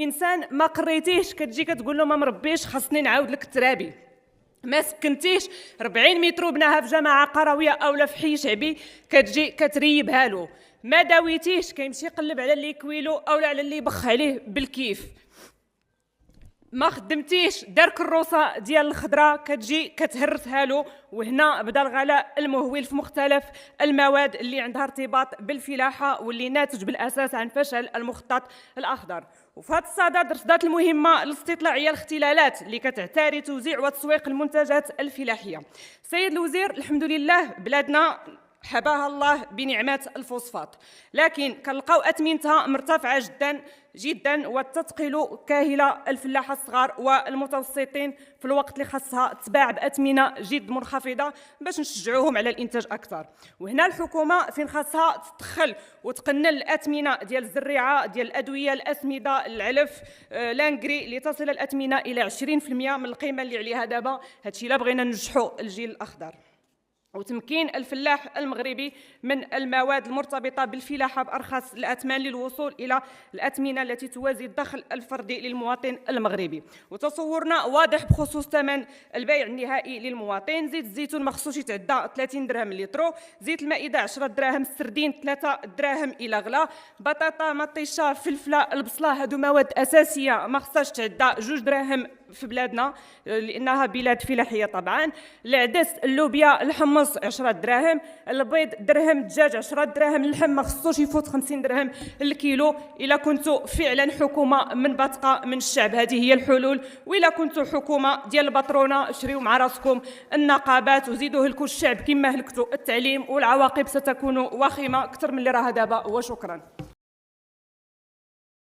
انسان ما قريتيهش كتجي كتقول له ما مربيش خاصني نعاود لك الترابي. ما سكنتيش 40 متر بناها في جماعه قرويه اولا في حي شعبي كتجي كتريبها له. ما داويتيش كيمشي يقلب على اللي يكويلو اولا على اللي يبخ عليه بالكيف. ما خدمتيش دار كروسه ديال الخضره كتجي كتهرسها له. وهنا بدا الغلاء المهول في مختلف المواد اللي عندها ارتباط بالفلاحه واللي ناتج بالاساس عن فشل المخطط الاخضر. وفي هذا الصدد رصدت المهمه الاستطلاعيه الاختلالات اللي كتعتري توزيع وتسويق المنتجات الفلاحيه. سيد الوزير، الحمد لله بلادنا حباها الله بنعمات الفوسفات، لكن كنلقاو اثمنتها مرتفعه جدا وتثقل كاهله الفلاحه الصغار والمتوسطين في الوقت اللي خاصها تباع باثمنه جد منخفضه باش نشجعوهم على الانتاج اكثر. وهنا الحكومه فين خاصها تدخل وتقنن الاثمنه ديال الزريعه ديال الادويه الاسمده العلف لانكري لتصل الاثمنه الى 20% من القيمه اللي عليها دابا. هادشي الا بغينا ننجحوا الجيل الاخضر. وتمكين الفلاح المغربي من المواد المرتبطة بالفلاحة بأرخص الأثمان للوصول إلى الأثمنة التي توازي الدخل الفردي للمواطن المغربي. وتصورنا واضح بخصوص ثمن البيع النهائي للمواطن. زيت الزيتون ما خصوش يتعدى 30 درهم لترو، زيت المائدة 10 دراهم، السردين 3 دراهم إلى غلا، بطاطا مطيشة فلفلة البصلة هادو مواد أساسية ما خصهاش تعدى 2 دراهم في بلادنا لأنها بلاد فلاحية طبعا. العدس، اللوبيا، الحمص 10 دراهم، البيض درهم، الدجاج 10 دراهم، اللحم ما خصوش يفوت 50 درهم الكيلو. إلا كنتوا فعلا حكومة منبثقة من الشعب هذه هي الحلول، وإلا كنتوا حكومة ديال البطرونة شريوا مع راسكم النقابات وزيدوا هلكوا الشعب كما هلكتوا التعليم، والعواقب ستكون وخيمة أكثر من اللي راها دابا. وشكرا.